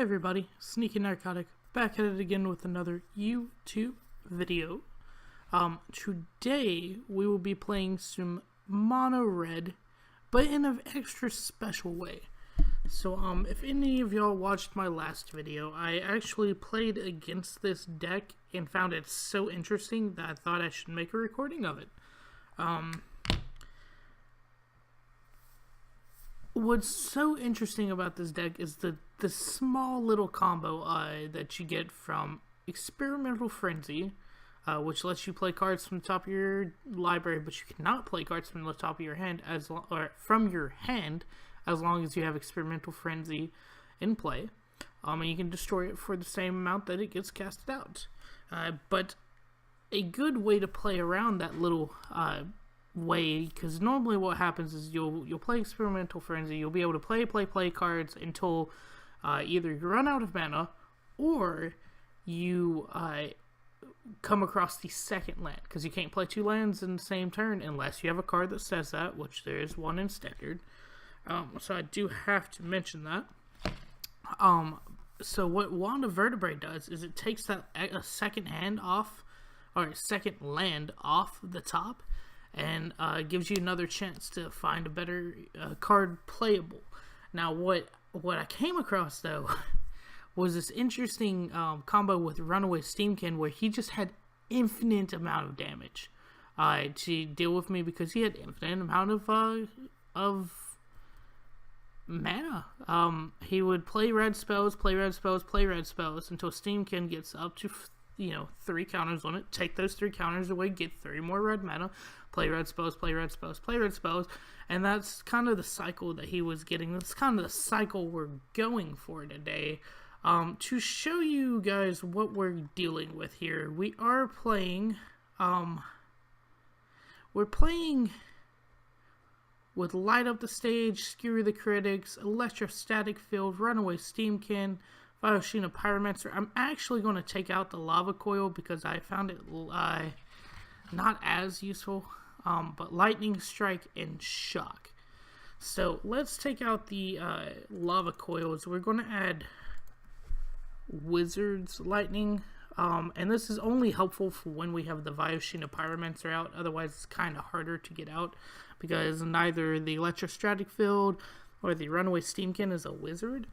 everybody, Sneaky Narcotic, back at it again with another YouTube video. Today we will be playing some mono red, but in an extra special way. So, if any of y'all watched my last video, I actually played against this deck and found it so interesting that I thought I should make a recording of it. What's so interesting about this deck is the small little combo that you get from Experimental Frenzy, which lets you play cards from the top of your library, but you cannot play cards from the top of your hand from your hand as long as you have Experimental Frenzy in play, and you can destroy it for the same amount that it gets casted out. But a good way to play around that little way, because normally what happens is you'll play Experimental Frenzy, you'll be able to play cards until either you run out of mana or you come across the second land, because you can't play two lands in the same turn unless you have a card that says that, which there is one in Standard. So I do have to mention that. So what Wand of Vertebrae does is it takes a second hand off, or a second land off the top, and gives you another chance to find a better card playable. Now, what I came across, though, was this interesting combo with Runaway Steam-KIn, where he just had infinite amount of damage to deal with me, because he had infinite amount of mana. He would play red spells until Steam-KIn gets up to 3 counters on it, take those 3 counters away, get 3 more red mana, play red spells, and that's kind of the cycle that he was getting. That's kind of the cycle we're going for today. To show you guys what we're dealing with here, we are playing, with Light Up the Stage, Skewer The Critics, Electrostatic Field, Runaway Steam-KIn, Viashino Pyromancer. I'm actually going to take out the Lava Coil because I found it not as useful, but Lightning Strike and Shock. So let's take out the Lava Coils. We're going to add Wizard's Lightning, and this is only helpful for when we have the Viashino Pyromancer out. Otherwise it's kind of harder to get out, because neither the Electrostatic Field or the Runaway Steam-KIn is a wizard.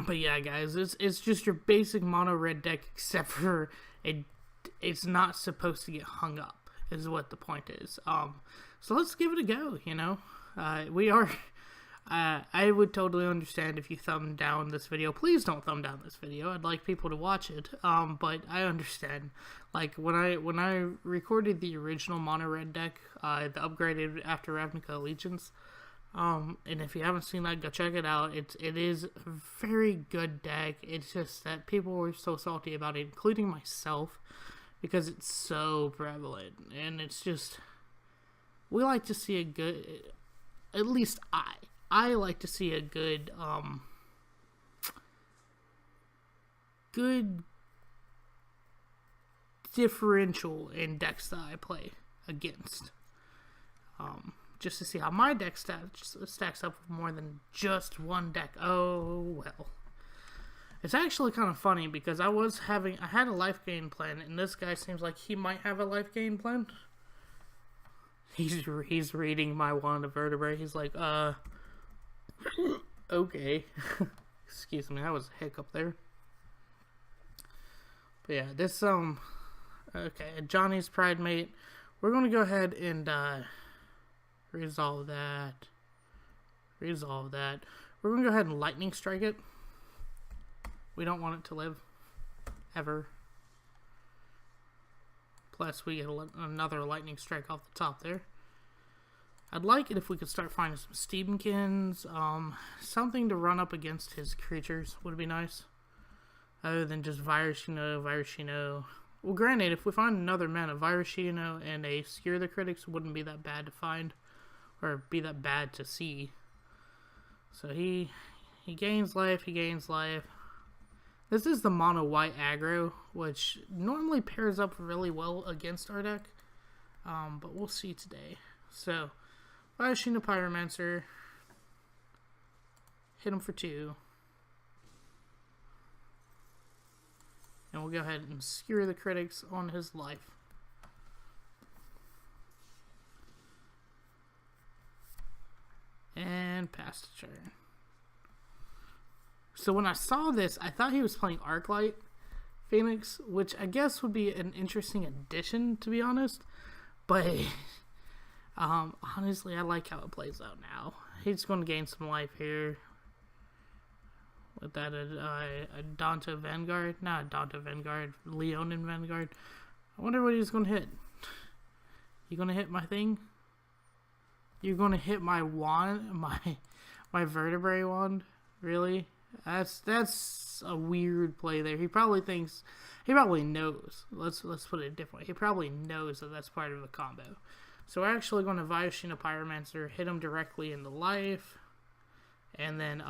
But yeah, guys, it's just your basic mono red deck, except for it's not supposed to get hung up, is what the point is. So let's give it a go, I would totally understand if you thumb down this video. Please don't thumb down this video. I'd like people to watch it. But I understand. Like, when I recorded the original mono red deck, the upgraded after Ravnica Allegiance, and if you haven't seen that, go check it out. It is a very good deck. It's just that people were so salty about it, including myself, because it's so prevalent. And it's just, we like to see a good, at least I like to see a good differential in decks that I play against. Just to see how my deck stacks up with more than just one deck. Oh, well. It's actually kind of funny, because I had a life gain plan, and this guy seems like he might have a life gain plan. He's reading my Wand of Vertebrae. He's like, okay. Excuse me, that was a hiccup there. But yeah, this, okay, Johnny's Pride Mate. We're going to go ahead and, resolve that. We're going to go ahead and Lightning Strike it. We don't want it to live. Ever. Plus, we get another Lightning Strike off the top there. I'd like it if we could start finding some Steam-KIns. Something to run up against his creatures would be nice. Other than just Viashino. Well, granted, if we find another mana, Viashino and a Skewer The Critics wouldn't be that bad to find. Or be that bad to see. So he gains life, This is the mono white aggro, which normally pairs up really well against our deck. But we'll see today. So, Viashino Pyromancer. Hit him for 2. And we'll go ahead and Skewer the Critics on his life. And pass the turn. So when I saw this, I thought he was playing Arclight Phoenix, which I guess would be an interesting addition, to be honest. But honestly, I like how it plays out now. He's going to gain some life here. With that, a Danto Vanguard. Not a Danto Vanguard. Leonin Vanguard. I wonder what he's going to hit. You going to hit my thing? You're going to hit my wand? My Vertebrae wand? Really? That's a weird play there. He probably knows. Let's put it differently. He probably knows that that's part of the combo. So we're actually going to Viashino Pyromancer, hit him directly in the life. And then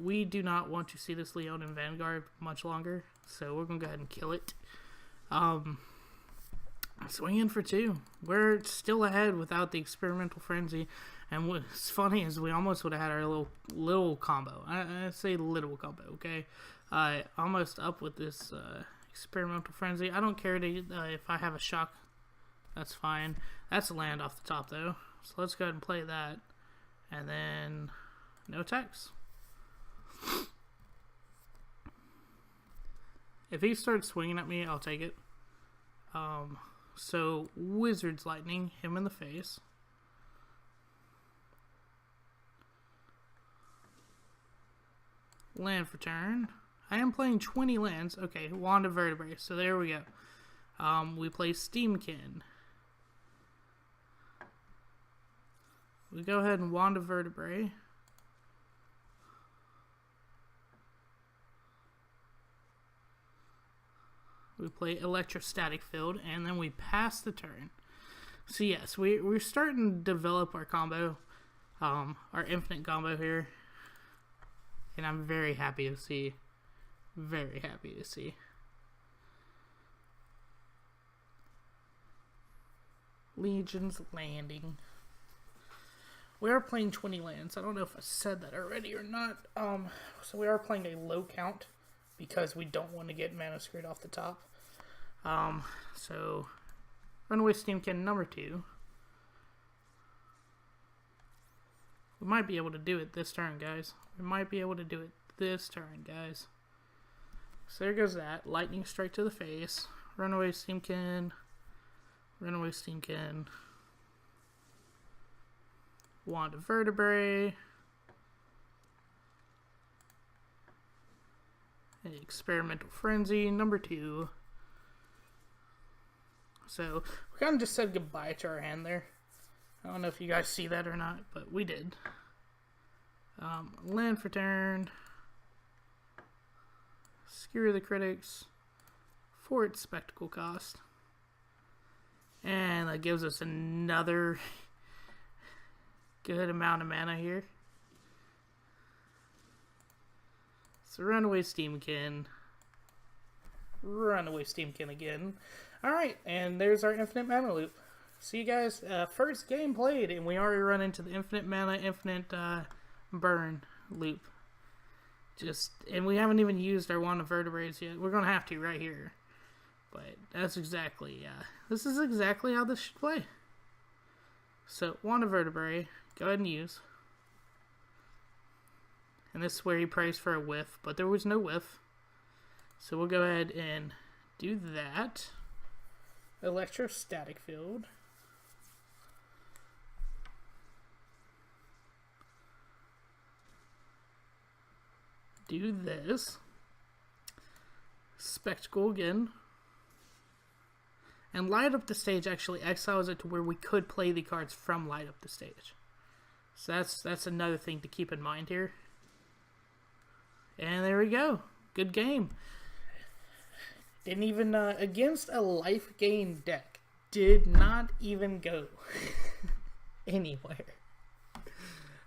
we do not want to see this Leonin Vanguard much longer. So we're going to go ahead and kill it. Swing in for 2. We're still ahead without the Experimental Frenzy. And what's funny is we almost would have had our little combo. I say little combo, okay? Almost up with this Experimental Frenzy. I don't care if I have a shock. That's fine. That's a land off the top, though. So let's go ahead and play that. And then no attacks. If he starts swinging at me, I'll take it. So Wizard's Lightning, him in the face. Land for turn. I am playing 20 lands. Okay, Wand of Vertebrae. So there we go. We play Steam-KIn. We go ahead and Wand of Vertebrae. We play Electrostatic Field, and then we pass the turn. So yes, we're starting to develop our combo, our infinite combo here. And I'm very happy to see. Very happy to see. Legion's Landing. We are playing 20 lands. I don't know if I said that already or not. So we are playing a low count because we don't want to get mana screwed off the top. So Runaway Steam-KIn number 2. We might be able to do it this turn, guys. We might be able to do it this turn, guys. So there goes that. Lightning Strike to the face. Runaway Steam-KIn. Runaway Steam-KIn. Wand of Vertebrae. Experimental Frenzy, number 2. So, we kind of just said goodbye to our hand there. I don't know if you guys see that or not, but we did. Land for turn. Skewer the Critics for its spectacle cost. And that gives us another good amount of mana here. So Runaway Steam-KIn. Runaway Steam-KIn again. Alright, and there's our infinite mana loop. See you guys, first game played, and we already run into the infinite mana, infinite burn loop. And we haven't even used our Wand of Vertebrae yet. We're going to have to right here. But that's exactly, this is exactly how this should play. So, Wand of Vertebrae, go ahead and use. And this is where he prays for a whiff, but there was no whiff. So we'll go ahead and do that. Electrostatic Field. Do this. Spectacle again. And Light Up the Stage actually exiles it to where we could play the cards from Light Up the Stage. So that's another thing to keep in mind here. And there we go. Good game. Didn't even, against a life gain deck, did not even go anywhere.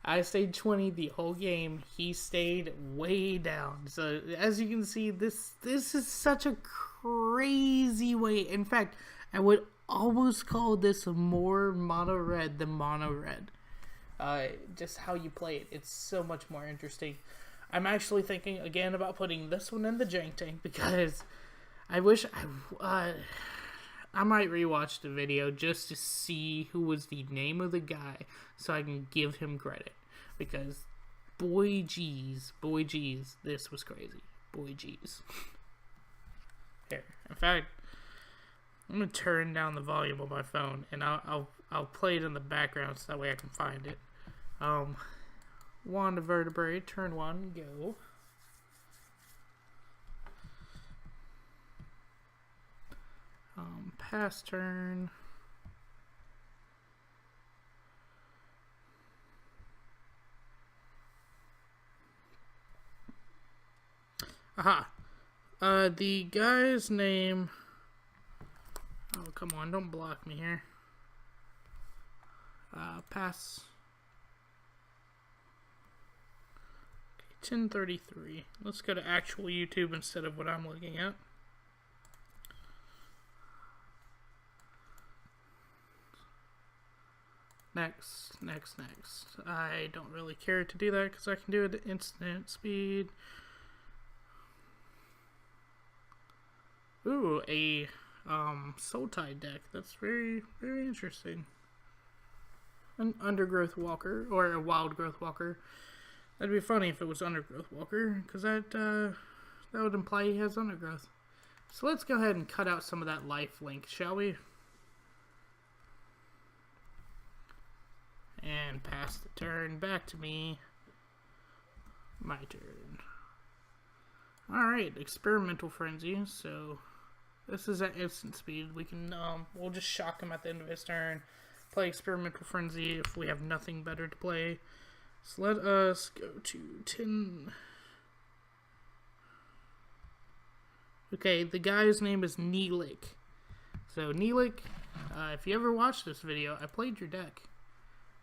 I stayed 20 the whole game. He stayed way down. So, as you can see, this is such a crazy way. In fact, I would almost call this more mono red than mono red. Just how you play it. It's so much more interesting. I'm actually thinking again about putting this one in the Jank Tank because I wish I might rewatch the video just to see who was the name of the guy so I can give him credit. Because, boy geez, this was crazy. Boy geez. Here, in fact, I'm going to turn down the volume on my phone and I'll play it in the background so that way I can find it. Wand of Vertebrae, turn 1, go. Pass turn. Aha. The guy's name... Oh, come on, don't block me here. Pass. Okay, 1033. Let's go to actual YouTube instead of what I'm looking at. Next. I don't really care to do that because I can do it at instant speed. Ooh, a soul tide deck. That's very, very interesting. An undergrowth walker, or a wild growth walker. That'd be funny if it was undergrowth walker, because that would imply he has undergrowth. So let's go ahead and cut out some of that life link, shall we? And pass the turn back to me. My turn. Alright, experimental frenzy. So this is at instant speed. We can we'll just shock him at the end of his turn. Play experimental frenzy if we have nothing better to play. So let us go to 10. Okay, the guy's name is Neelik. So Neelik, if you ever watched this video, I played your deck.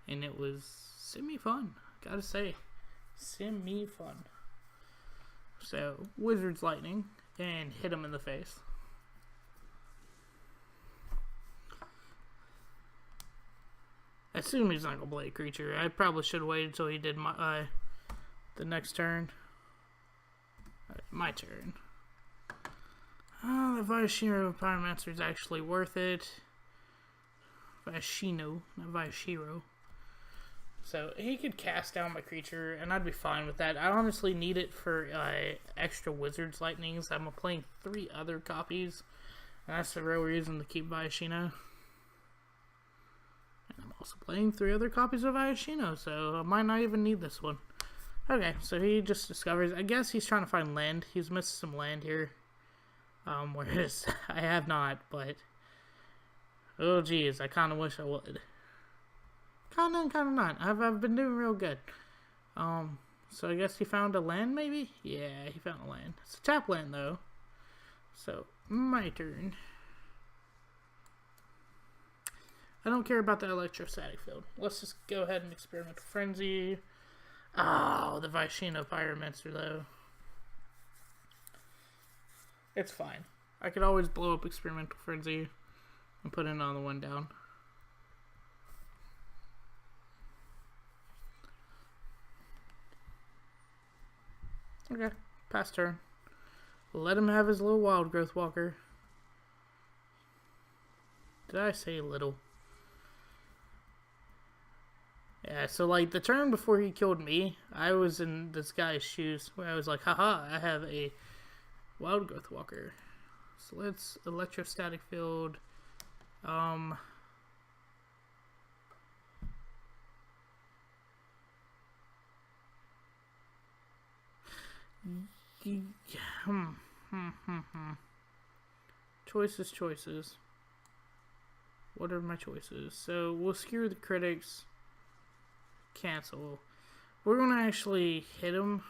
And it was semi-fun, gotta say. Semi-fun. So, Wizard's Lightning, and hit him in the face. I assume he's not gonna play a creature. I probably should have waited until he did my the next turn. Alright, my turn. Oh, the Viashino Pyromancer is actually worth it. Viashino, not Viashiro. So he could cast down my creature, and I'd be fine with that. I honestly need it for extra Wizard's Lightnings. I'm playing 3 other copies, and that's the real reason to keep Viashino. And I'm also playing 3 other copies of Viashino, so I might not even need this one. Okay, so he just discovers... I guess he's trying to find land. He's missed some land here. Whereas I have not, but... Oh, geez, I kind of wish I would. Kind of not. I've been doing real good. So I guess he found a land, maybe? Yeah, he found a land. It's a tap land, though. So, my turn. I don't care about the Electrostatic Field. Let's just go ahead and Experimental Frenzy. Oh, the Viashino Pyromancer, though. It's fine. I could always blow up Experimental Frenzy and put another one down. Okay, pass turn. Let him have his little wild growth walker. Did I say little? Yeah, so like the turn before he killed me, I was in this guy's shoes where I was like, haha, I have a wild growth walker. So let's Electrostatic Field. Choices. What are my choices? So we'll Skewer the Critics. Cancel. We're gonna actually hit him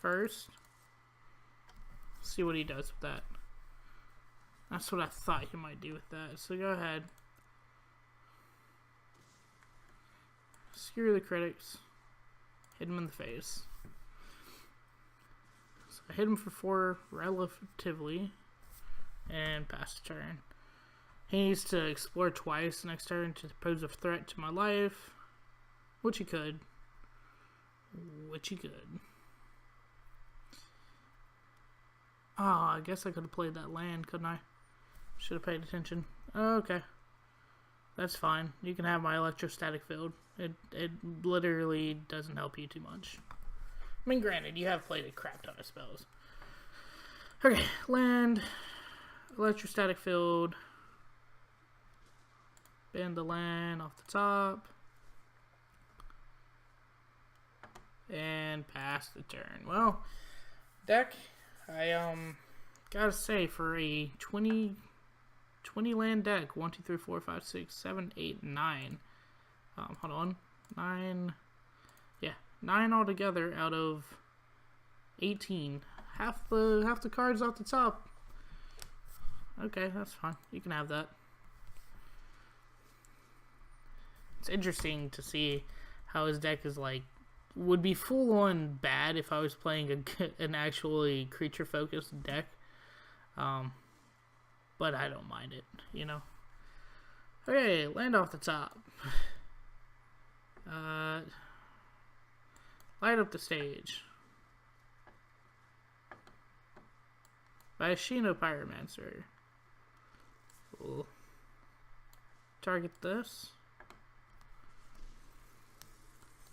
first. See what he does with that. That's what I thought he might do with that. So go ahead. Skewer the Critics. Hit him in the face. So I hit him for 4 relatively. And pass the turn. He needs to explore twice next turn to pose a threat to my life. Which he could. Oh, I guess I could have played that land, couldn't I? Should have paid attention. Okay. That's fine. You can have my Electrostatic Field. It literally doesn't help you too much. I mean, granted, you have played a crap ton of spells. Okay, land, Electrostatic Field, bend the land off the top, and pass the turn. Well, deck, I gotta say, for a 20 land deck, 1, 2, 3, 4, 5, 6, 7, 8, 9. Hold on, 9. Yeah, 9 altogether out of 18. Half the cards off the top. Okay, that's fine. You can have that. It's interesting to see how his deck is like would be full on bad if I was playing an actually creature focused deck. But I don't mind it, you know. Okay, land off the top. Light up the stage. Viashino Pyromancer. Cool. Target this.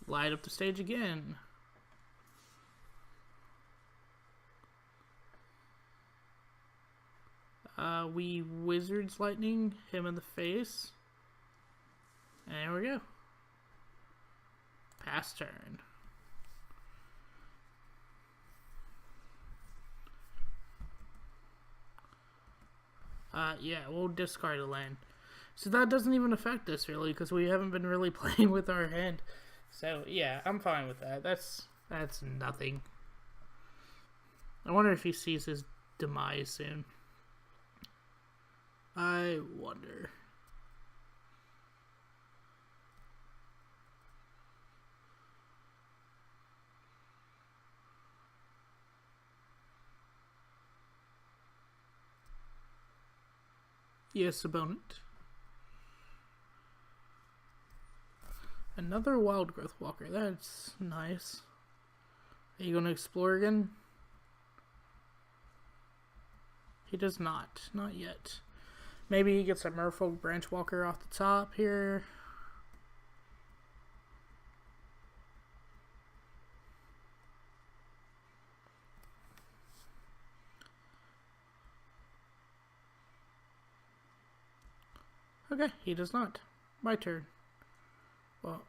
Light up the stage again. We Wizard's Lightning him in the face. And there we go. Pass turn. Yeah, we'll discard a land. So that doesn't even affect us really, because we haven't been really playing with our hand. So yeah, I'm fine with that. That's nothing. I wonder if he sees his demise soon. I wonder. Yes, opponent. Another Wild Growth Walker. That's nice. Are you going to explore again? He does not. Not yet. Maybe he gets a Merfolk Branch Walker off the top here. Okay, he does not. My turn. Well,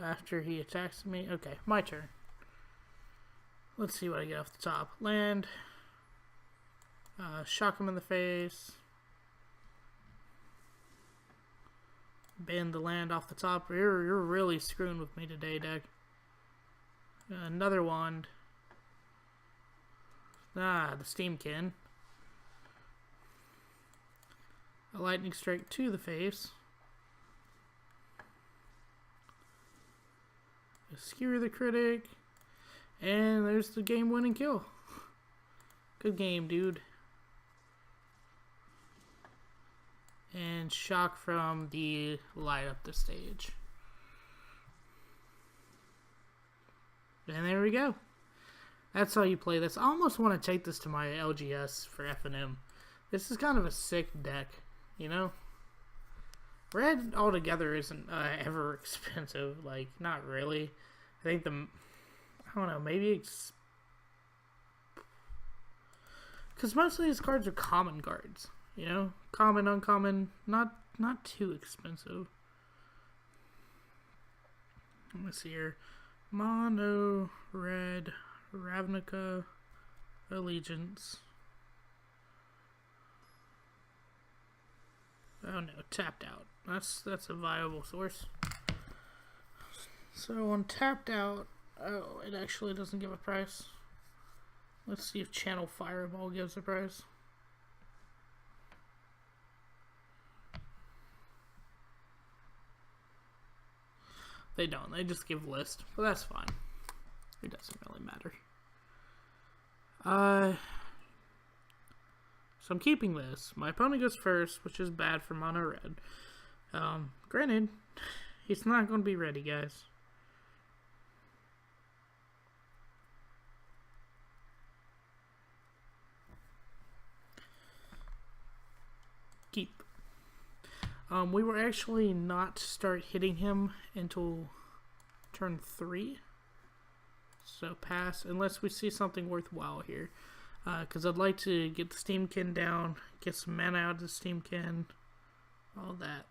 after he attacks me. Okay, my turn. Let's see what I get off the top. Land. Shock him in the face. Bend the land off the top. You're really screwing with me today, deck. Another wand. The Steam-KIn. A lightning strike to the face. A Skewer the Critic. And there's the game-winning kill. Good game, dude. And shock from the light up the stage. And there we go. That's how you play this. I almost want to take this to my LGS for F&M. This is kind of a sick deck, you know? Red altogether isn't ever expensive. Like, not really. I think I don't know, maybe because most of these cards are common cards, you know? Common, uncommon, not too expensive. Let me see here. Mono, red, Ravnica, Allegiance. Oh no, tapped out. That's a viable source. So on tapped out, oh, it actually doesn't give a price. Let's see if Channel Fireball gives a price. They don't. They just give list. But that's fine. It doesn't really matter. So I'm keeping this. My opponent goes first, which is bad for mono red. Granted, he's not going to be ready, guys. We will actually not start hitting him until turn 3. So pass, unless we see something worthwhile here. Because I'd like to get the Steam-KIN down, get some mana out of the Steam-KIN, all that.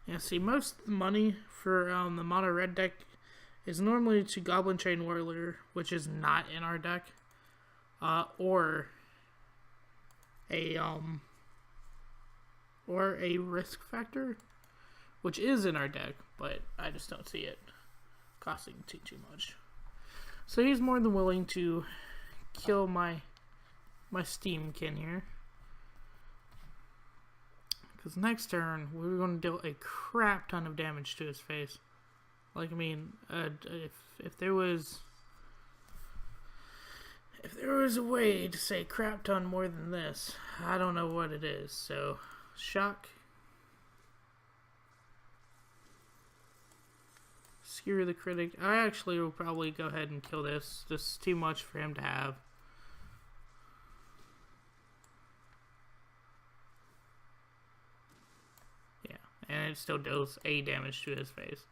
Yeah, see, most of the money for the mono red deck is normally to Goblin Chain Whirler, which is not in our deck, or a Risk Factor, which is in our deck, but I just don't see it costing too much. So he's more than willing to kill my Steam-KIN here. Because next turn, we're going to deal a crap ton of damage to his face. Like, I mean, if there was a way to say crap ton more than this, I don't know what it is. So, shock. Skewer the Critic. I actually will probably go ahead and kill this. This is too much for him to have. And it still deals 8 damage to his face.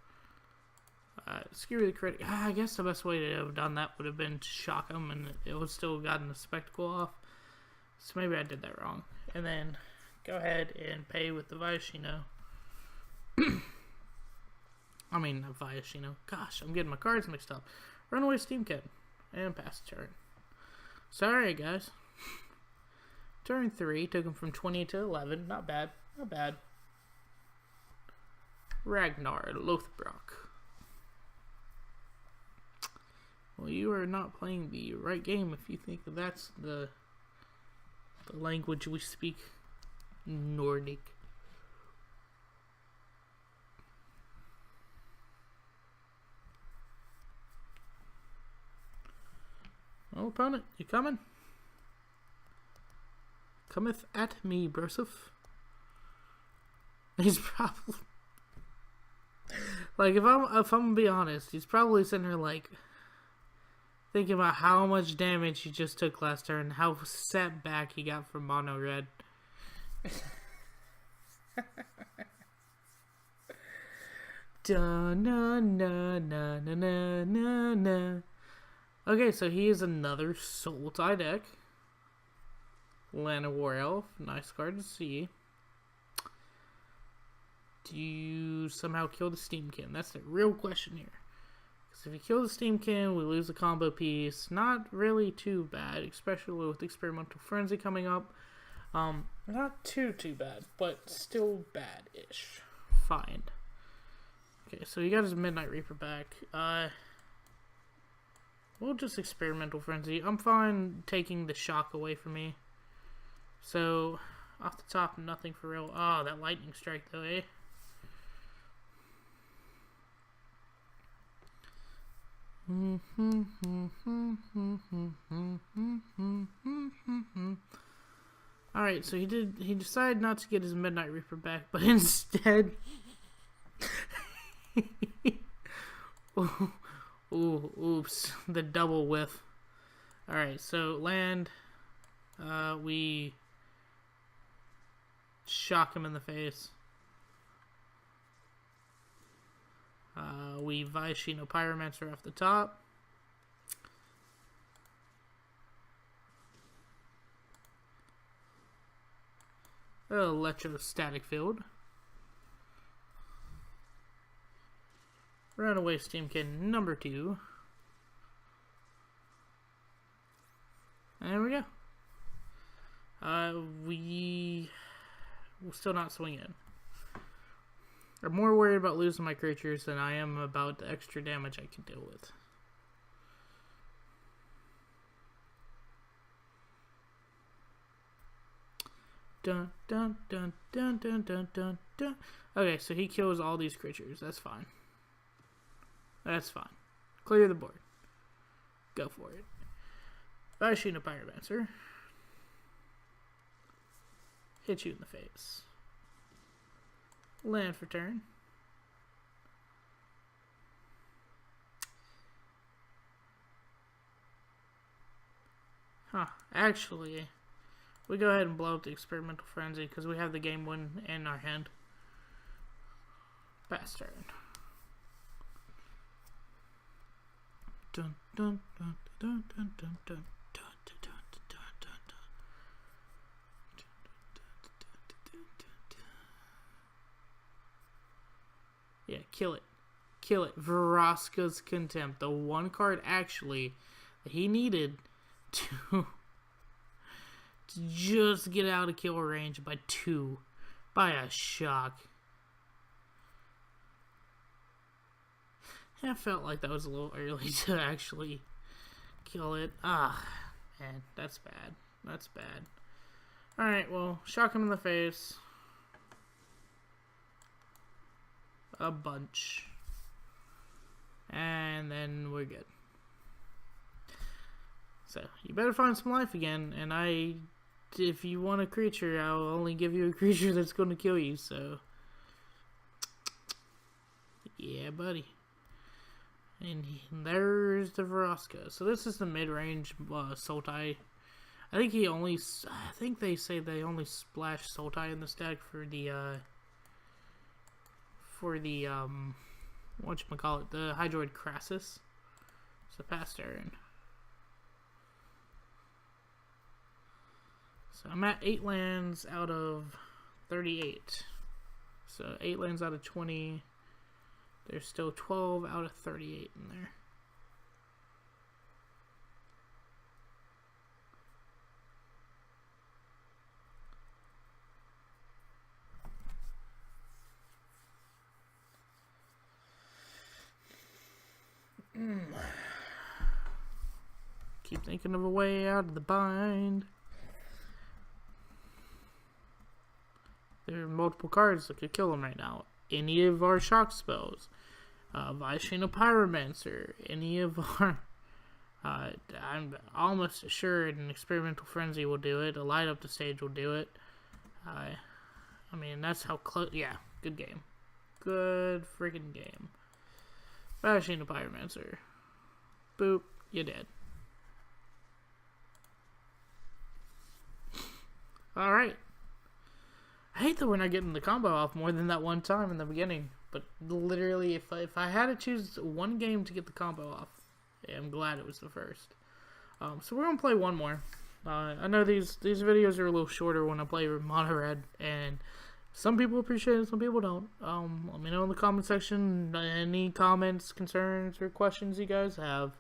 Skewer the Critic. I guess the best way to have done that would have been to shock him, and it would still have gotten the spectacle off. So maybe I did that wrong. And then go ahead and pay with the Viashino. I mean, Viashino. Gosh, I'm getting my cards mixed up. Runaway Steam-KIN. And pass the turn. Sorry, guys. Turn 3. Took him from 20 to 11. Not bad. Not bad. Ragnar Lothbrok. Well, you are not playing the right game if you think that that's the language we speak. Nordic. Well, opponent, you coming? Cometh at me, Broseph. He's probably... Like, if I'm gonna be honest, he's probably sitting here, like, thinking about how much damage he just took last turn, how set back he got from mono red. Okay, so he is another Soul Tie deck. Lana War Elf, nice card to see. Do you somehow kill the Steam-KIN? That's the real question here. Because if you kill the Steam-KIN, we lose the combo piece. Not really too bad, especially with Experimental Frenzy coming up. Not too bad, but still bad-ish. Fine. Okay, so he got his Midnight Reaper back. We'll just Experimental Frenzy. I'm fine taking the shock away from me. So, off the top, nothing for real. Oh, that Lightning Strike though, eh? Alright, so he decided not to get his Midnight Reaper back, but instead oops, the double whiff. Alright, so land, we shock him in the face. We Viashino Pyromancer off the top. Electrostatic Field. Runaway Steam-KIN number 2. And there we go. We'll still not swing in. I'm more worried about losing my creatures than I am about the extra damage I can deal with. Dun dun dun dun dun dun dun dun. Okay, so he kills all these creatures. That's fine. That's fine. Clear the board. Go for it. Viashino Pyromancer. Hit you in the face. Land for turn. Huh. Actually, We go ahead and blow up the Experimental Frenzy because we have the game win in our hand. Pass turn. Dun dun dun dun dun dun dun. Yeah, kill it. Kill it. Vraska's Contempt. The one card, actually, that he needed to just get out of kill range by 2. By a shock. I felt like that was a little early to actually kill it. Ah, man, that's bad. That's bad. Alright, well, shock him in the face. A bunch. And then we're good. So, you better find some life again, and if you want a creature, I'll only give you a creature that's going to kill you, so. Yeah, buddy. And there's the Vraska. So this is the mid-range Sultai. I think they say they only splash Sultai in this deck for the whatchamacallit, the Hydroid Crassus. So pass turn. So I'm at 8 lands out of 38. So 8 lands out of 20. There's still 12 out of 38 in there. Keep thinking of a way out of the bind. There are multiple cards that could kill him right now. Any of our shock spells. Viashino Pyromancer. Any of our... I'm almost assured an Experimental Frenzy will do it. A Light Up the Stage will do it. I mean, that's how close... Yeah, good game. Good freaking game. Viashino Pyromancer. Boop. You're dead. Alright. I hate that we're not getting the combo off more than that one time in the beginning. But literally, if I had to choose one game to get the combo off, I'm glad it was the first. So we're going to play one more. I know these videos are a little shorter when I play Mono Red, and some people appreciate it, some people don't. Let me know in the comment section any comments, concerns, or questions you guys have.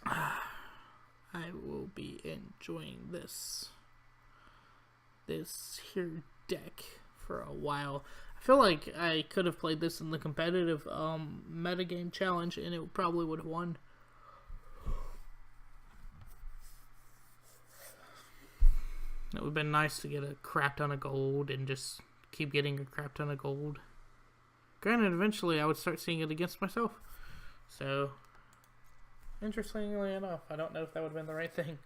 I will be enjoying this here deck for a while. I feel like I could have played this in the competitive metagame challenge and it probably would have won. It would have been nice to get a crap ton of gold and just keep getting a crap ton of gold. Granted, eventually I would start seeing it against myself. So, interestingly enough, I don't know if that would have been the right thing.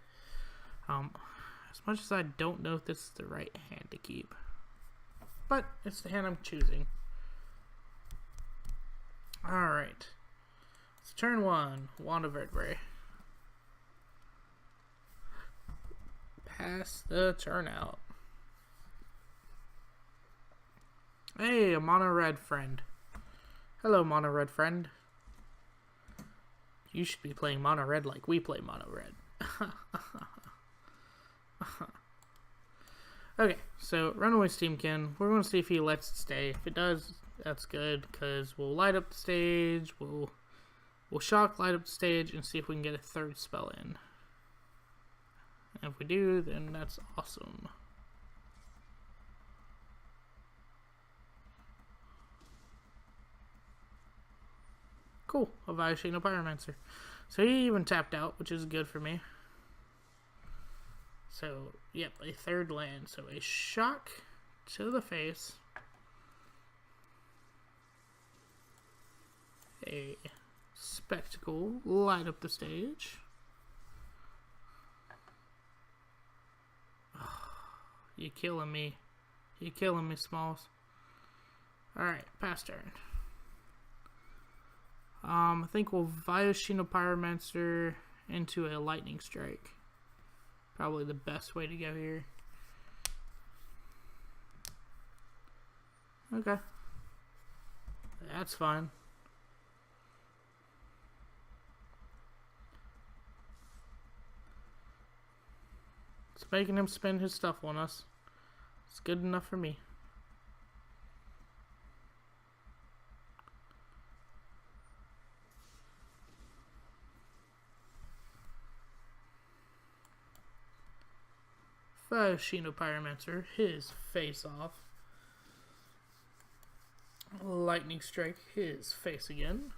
As much as I don't know if this is the right hand to keep. But it's the hand I'm choosing. Alright. It's turn 1. Wand of Vertebrae. Pass the turn out. Hey, a mono red friend. Hello, mono red friend. You should be playing mono red like we play mono red. Okay, so Runaway Steam-KIn. We're going to see if he lets it stay. If it does, that's good, because we'll light up the stage, we'll shock, light up the stage, and see if we can get a third spell in. And if we do, then that's awesome. Cool, a Viashino Pyromancer. So he even tapped out, which is good for me. So, yep, a third land. So a shock to the face. A spectacle, light up the stage. Oh, you're killing me. You're killing me, Smalls. Alright, pass turn. I think we'll Viashino Pyromancer into a Lightning Strike. Probably the best way to go here. Okay. That's fine. It's making him spend his stuff on us. It's good enough for me. Viashino Pyromancer, his face off. Lightning Strike, his face again.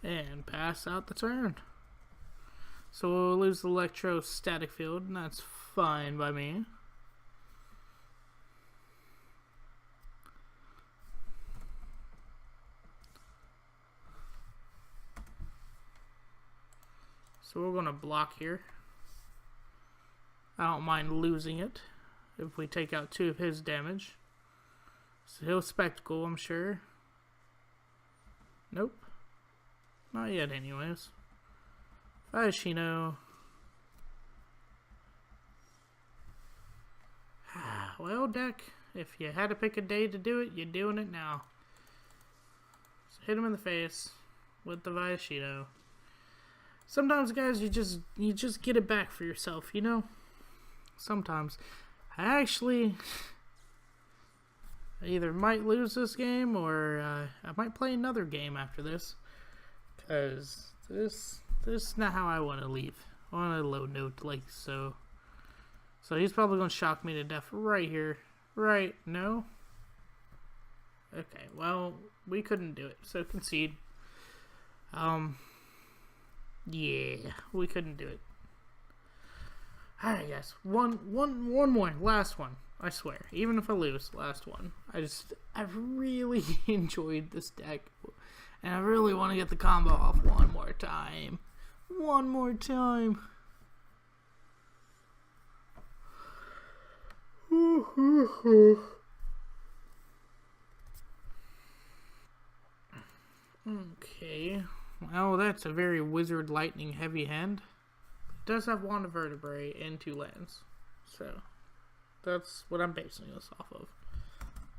And pass out the turn. So we'll lose the Electrostatic Field, and that's fine by me. So we're going to block here. I don't mind losing it if we take out 2 of his damage. So he'll Spectacle, I'm sure. Nope. Not yet, anyways. Viashino. Well, deck, if you had to pick a day to do it, you're doing it now. So hit him in the face with the Viashino. Sometimes, guys, you just get it back for yourself, you know? Sometimes. I actually either might lose this game or I might play another game after this. Because this is not how I want to leave. On a low note like so. So he's probably going to shock me to death right here. Right? No? Okay, well, we couldn't do it. So concede. Yeah, we couldn't do it. Alright, guys. One more. Last one. I swear. Even if I lose, last one. I really enjoyed this deck. And I really want to get the combo off one more time. One more time. Okay. Well, that's a very Wizard Lightning heavy hand. It does have one Vertebrae and 2 lands. So, that's what I'm basing this off of.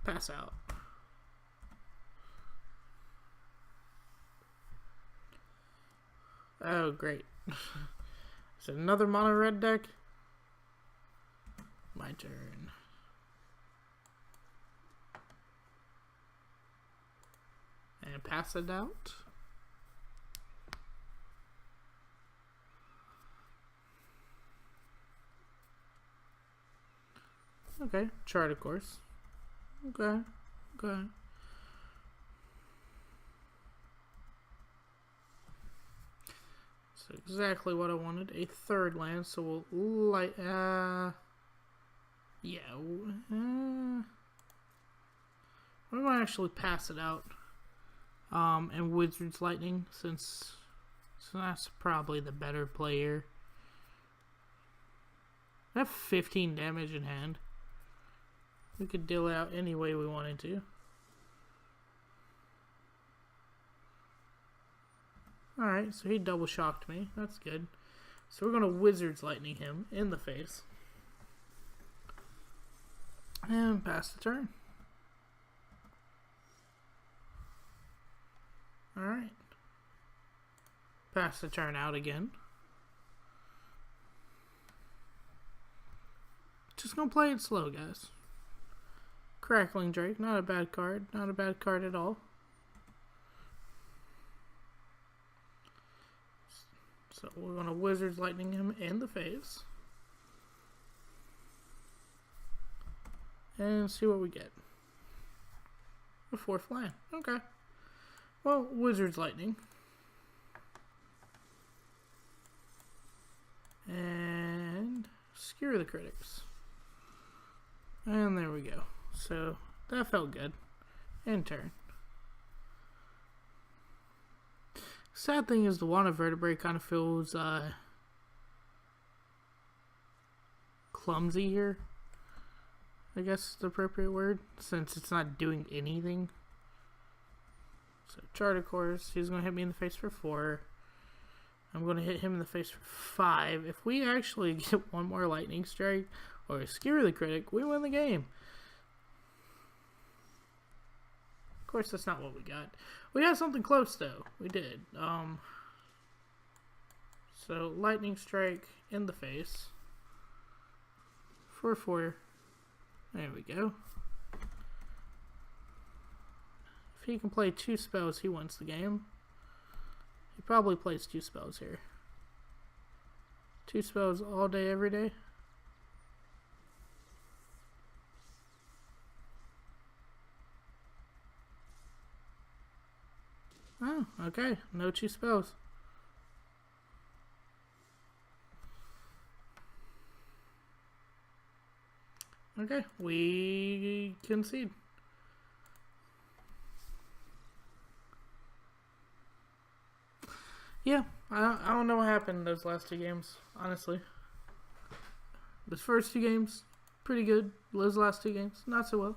Pass out. Oh, great. Is it another mono red deck? My turn. And pass it out. Okay, chart of course. Okay. So exactly what I wanted. A 3rd land, so we'll light. Yeah. We might actually pass it out. And Wizard's Lightning, since that's probably the better player. I have 15 damage in hand. We could deal it out any way we wanted to. Alright, so he double shocked me. That's good. So we're going to Wizard's Lightning him in the face. And pass the turn. Alright. Pass the turn out again. Just gonna play it slow, guys. Crackling Drake, not a bad card. Not a bad card at all. So we're gonna Wizard's Lightning him in the face. And see what we get. A 4th land. Okay. Well, Wizard's Lightning. And Skewer The Critics. And there we go. So, that felt good. End turn. Sad thing is the one Vertebrae kind of feels clumsy here. I guess is the appropriate word. Since it's not doing anything. So, chart of course. He's going to hit me in the face for 4. I'm going to hit him in the face for 5. If we actually get one more lightning strike or Skewer the Critic, we win the game. Of course, that's not what we got. We got something close, though. We did. So, lightning strike in the face for 4. There we go. If he can play 2 spells, he wins the game. He probably plays 2 spells here. 2 spells all day, every day. Oh, okay. No 2 spells. Okay, we concede. Yeah, I don't know what happened in those last 2 games, honestly. Those first 2 games, pretty good. Those last 2 games, not so well.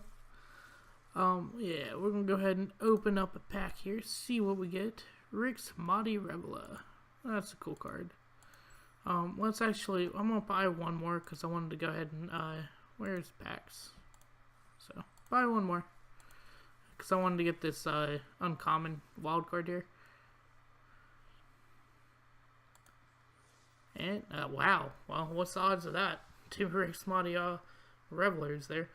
Yeah, we're gonna go ahead and open up a pack here, see what we get. Rick's Mighty Revela. That's a cool card. I'm gonna buy one more because I wanted to go ahead and, where's packs? So, buy one more. Because I wanted to get this, uncommon wild card here. And, wow. Well, what's the odds of that? 2 Rick's Mighty, Revelers there.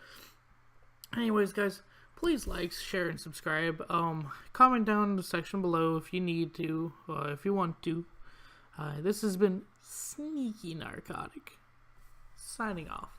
Anyways, guys, please like, share, and subscribe. Comment down in the section below if you need to, if you want to. This has been Sneaky Narcotic, signing off.